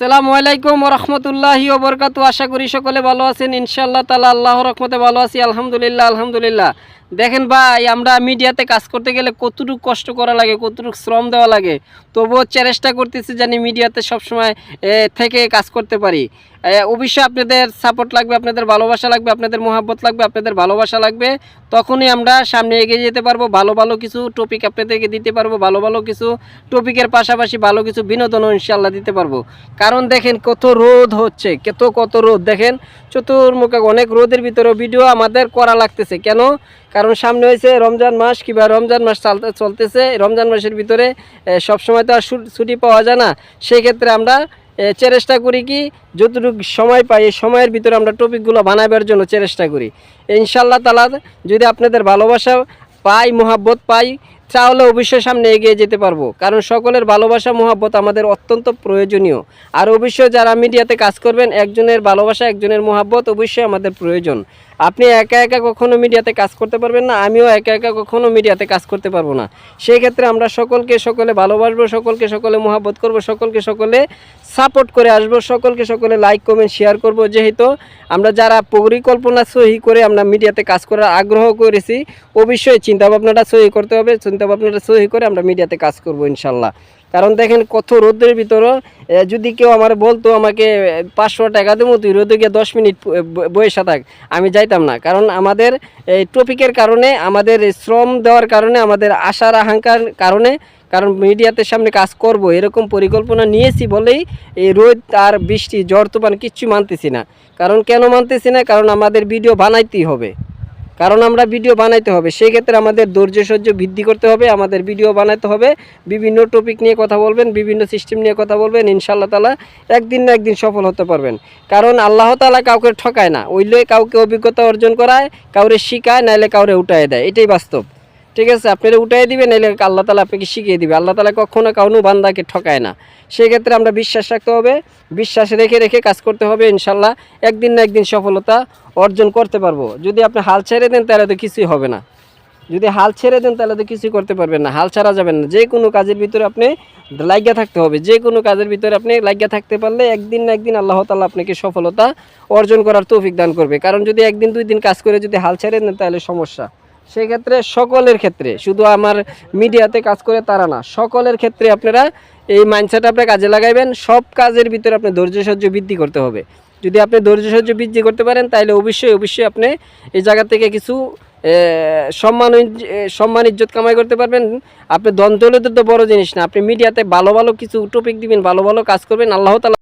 আসসালামু আলাইকুম ওয়া রাহমাতুল্লাহি ওয়া বারাকাতুহু। আশা করি সকলে ভালো আছেন ইনশাআল্লাহ তাআলা। আল্লাহর রহমতে ভালো আছি আলহামদুলিল্লাহ আলহামদুলিল্লাহ। দেখেন ভাই, আমরা মিডিয়াতে কাজ করতে গেলে কতটুকু কষ্ট করা লাগে, কতটুকু শ্রম দেওয়া লাগে, তবুও চেষ্টা করতেছি জানি মিডিয়াতে সবসময় থেকে কাজ করতে পারি। অবশ্যই আপনাদের সাপোর্ট লাগবে, আপনাদের ভালোবাসা লাগবে, আপনাদের মোহাব্বত লাগবে, আপনাদের ভালোবাসা লাগবে। তখনই আমরা সামনে এগিয়ে যেতে পারবো, ভালো ভালো কিছু টপিক আপনাদেরকে দিতে পারবো, ভালো ভালো কিছু টপিকের পাশাপাশি ভালো কিছু বিনোদনও ইনশাআল্লাহ দিতে পারবো। কারণ দেখেন কত রোদ হচ্ছে, কত রোদ দেখেন, চতুর্মুখে অনেক রোদের ভিতরেও ভিডিও আমাদের করা লাগতেছে। কেন? কারণ সামনে হয়েছে রমজান মাস, কিংবা রমজান মাস চলতেছে। রমজান মাসের ভিতরে সবসময় তো আর ছুটি পাওয়া যায় না। সেই ক্ষেত্রে আমরা চেষ্টা করি কি, যতটুকু সময় পাই এই সময়ের ভিতরে আমরা টপিকগুলো বানাবার জন্য চেষ্টা করি। ইনশাআল্লাহ তাআলা যদি আপনাদের ভালোবাসা পাই, মোহাব্বত পাই, তাহলে অবশ্যই সামনে এগিয়ে যেতে পারবো। কারণ সকলের ভালোবাসা মোহাব্বত আমাদের অত্যন্ত প্রয়োজনীয়। আর অবশ্যই যারা মিডিয়াতে কাজ করবেন, একজনের ভালোবাসা, একজনের মোহাব্বত অবশ্যই আমাদের প্রয়োজন। আপনি একা একা কখনো মিডিয়াতে কাজ করতে পারবেন না, আমিও একা একা কখনো মিডিয়াতে কাজ করতে পারবো না। সেই ক্ষেত্রে আমরা সকলে ভালোবাসবো, সকলে মোহাব্বত করবো, সকলে সাপোর্ট করে আসবো, সকলে লাইক কমেন্ট শেয়ার করব। যেহেতু আমরা যারা পরিকল্পনা সহি করে আমরা মিডিয়াতে কাজ করার আগ্রহ করেছি, অবশ্যই চিন্তাভাবনাটা সহি করতে হবে। চিন্তাভাবনাটা সহি করে আমরা মিডিয়াতে কাজ করব ইনশাল্লাহ। কারণ দেখেন কত রোদের ভিতরে যদি কেউ আমার বলতো আমাকে 500 টাকা দেবো, তুই রোদে গিয়ে 10 মিনিট বসে থাক, আমি যাইতাম না। কারণ আমাদের এই টপিকের কারণে, আমাদের শ্রম দেওয়ার কারণে, আমাদের আশার আকাঙ্ক্ষার কারণে, কারণ মিডিয়াতে সামনে কাজ করব এরকম পরিকল্পনা নিয়েছি বলেই এই রোদ আর বৃষ্টি ঝড় তুফান কিচ্ছু মানতেছি না। কারণ কেন মানতেছি না? কারণ আমাদের ভিডিও বানাইতেই হবে, সেই ক্ষেত্রে আমাদের ধৈর্য সহ্য বৃদ্ধি করতে হবে, আমাদের ভিডিও বানাতে হবে, বিভিন্ন টপিক নিয়ে কথা বলবেন, বিভিন্ন সিস্টেম নিয়ে কথা বলবেন। ইনশাআল্লাহ তাআলা একদিন না একদিন সফল হতে পারবেন। কারণ আল্লাহ তাআলা কাউকে ঠকায় না, ওইলে কাউকে অভিজ্ঞতা অর্জন করায়, কাউরে শিখায়, নাইলে কাউরে উঠায় দেয়, এটাই বাস্তব। ঠিক আছে, আপনারা উঠাই দিবেন, নাইলে আল্লাহ তাআলা আপনাকে শিখিয়ে দিবে। আল্লাহ তাআলা কখনো কাউনো বান্দাকে ঠকায় না। সেই ক্ষেত্রে আমরা বিশ্বাস রাখতে হবে, বিশ্বাস রেখে কাজ করতে হবে। ইনশাআল্লাহ একদিন না একদিন সফলতা অর্জন করতে পারবো। যদি আপনি হাল ছেড়ে দেন তাহলে তো কিছুই হবে না, যদি হাল ছেড়ে দেন তাহলে তো কিছুই করতে পারবেন না। হাল ছাড়া যাবেন না। যে কোনো কাজের ভিতরে আপনি লাগিয়ে থাকতে হবে, যে কোনো কাজের ভিতরে আপনি লাগিয়ে থাকতে পারলে একদিন না একদিন আল্লাহ তাআলা আপনাকে সফলতা অর্জন করার তৌফিক দান করবে। কারণ যদি একদিন দুই দিন কাজ করে যদি হাল ছেড়ে দেন তাহলে সমস্যা। সেই ক্ষেত্রে সকলের ক্ষেত্রে, শুধু আমার মিডিয়াতে কাজ করে তারা না, সকলের ক্ষেত্রে আপনারা এই মাইন্ডসেট আপনি কাজে লাগাইবেন। সব কাজের ভিতরে আপনি ধৈর্য সহ্য বৃদ্ধি করতে হবে। যদি আপনি ধৈর্য সহ্য বৃদ্ধি করতে পারেন তাহলে অবশ্যই আপনি এই জায়গা থেকে কিছু সম্মান ইজ্জত কামাই করতে পারবেন। আপনি দৌলতের তো বড় জিনিস না, আপনি মিডিয়াতে ভালো ভালো কিছু টপিক দিবেন, ভালো ভালো কাজ করবেন, আল্লাহ তাআলা